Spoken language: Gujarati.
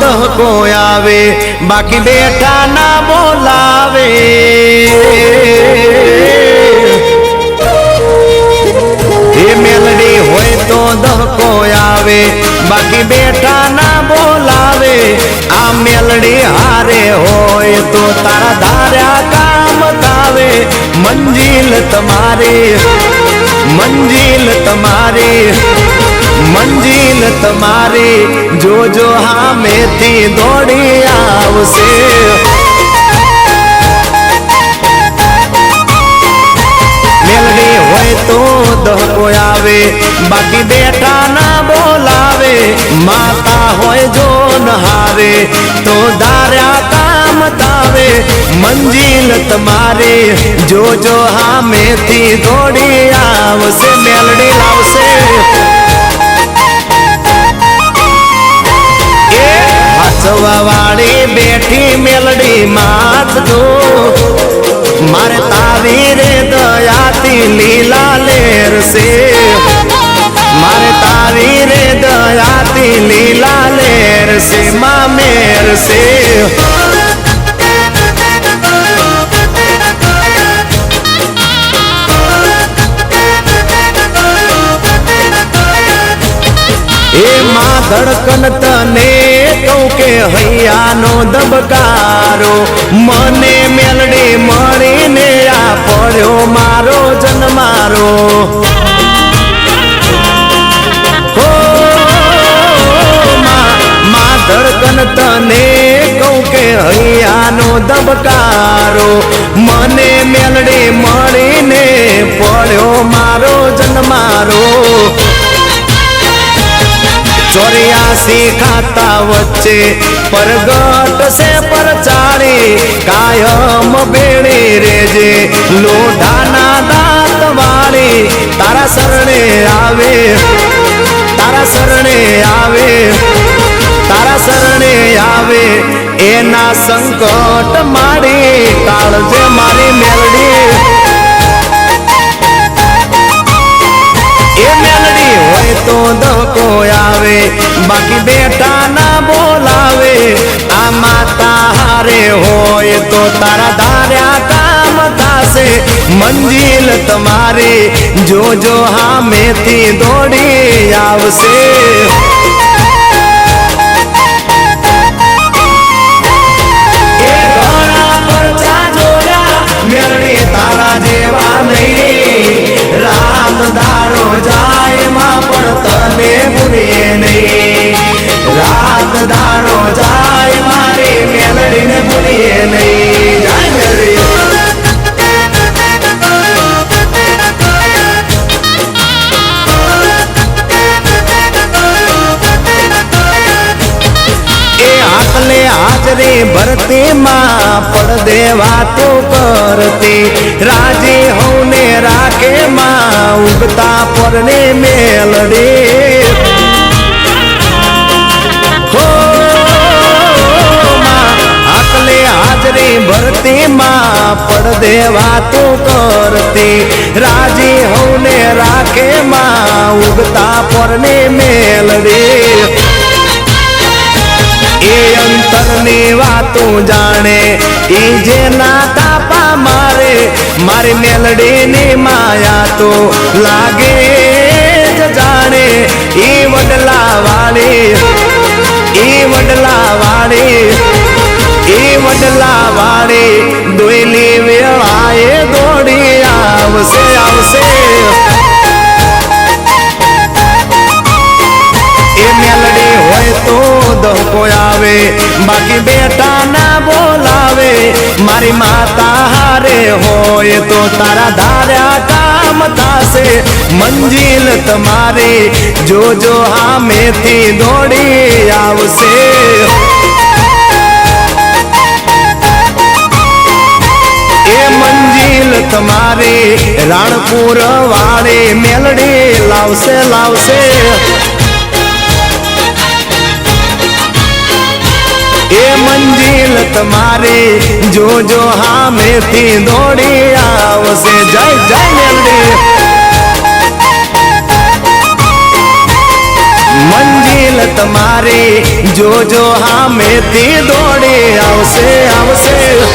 દહકો આવે બાકી બેઠા ના બોલાવે એ મેલડી હોય તો દહકો આવે બાકી બેઠા ના બોલાવે આ મેલડી હારે હોય તો તારા ધાર્યા કામ થાવે મંજિલ તમારી મંજિલ તમારી મંજિલ તમારી જોજો હામેથી દોડી આવશે મેલડી હોય તો દહકો આવે બાકી બેઠા ના બોલાવે માતા હોય જો નહારે તો ધાર્યા કામ થાવે મંજિલ તમારી જોજો હામેથી દોડી આવશે મેલડી લાવશે વાળી બેઠી મેલડી માથ દો મારે તારી રે દયાથી લીલા લેરશે મારે તારી રે દયાથી લીલા લેરશે માં મેરશે એ માં ધડકન તને કહું કે હૈયાનો દબકારો મને મેલડી મળીને આ પડ્યો મારો જન્મારો હો માં ધડકન તને કહું કે હૈયાનો દબકારો મને મેલડી મળીને પડ્યો મારો જન્મારો 84 ખાતા વચ્ચે પરગટ સે પરચાળી કાયમ ભેળી રેજે લોઢાના દાંત વાળી તારા શરણે આવે તારા શરણે આવે તારા શરણે આવે એના સંકટ મારી કાળજે મારી મેલડી એ મેલડી હોય તો દહકો આવે બાકી બેઠા ના બોલાવે આ માતા હારે હોય તો તારા ધાર્યા કામ થાશે મંજિલ તમારી જોજો હામેથી દોડી આવશે મેલડી તારા જેવા નહીં રાત દાડો જાય માં પણ તને ભૂલીએ નહીં રાત દાડો જાય મારી મેલડીને ભૂલીએ નહીં જાય મેલડી આટલે હાજરી ભરતી માં પડદે વાતો કરતી રાજી હોને રાખે માં ઉગતા પરને મેલડી હો આટલે હાજરી ભરતી માં પડદે વાતો કરતી રાજી હોને રાખે માં ઉગતા પરને મેલડી એ અંતરની વાતો જાણે એ જેના તાપા મારે મારી મેલડીની માયા તો લાગે જ જાણે એ વડલા વાળી એ વડલા વાળી એ વડલા વાળી દોયલી વેળાએ દોડી આવશે આવશે એ મેલડી હોય તો દહકો આવે બાકી બેઠા ના બોલાવે મારી માતા હારે હોય તો તારા ધાર્યા કામ થાશે મંજિલ તમારી જોજો હામેથી દોડી આવશે એ મંજિલ તમારી રાણપુર વાળી મેલડી લાવશે લાવશે એ મંજિલ તમારી જોજો હામેથી દોડી આવશે જય જય મેલડી મંજિલ મંજિલ તમારી જોજો હામેથી દોડી આવશે આવશે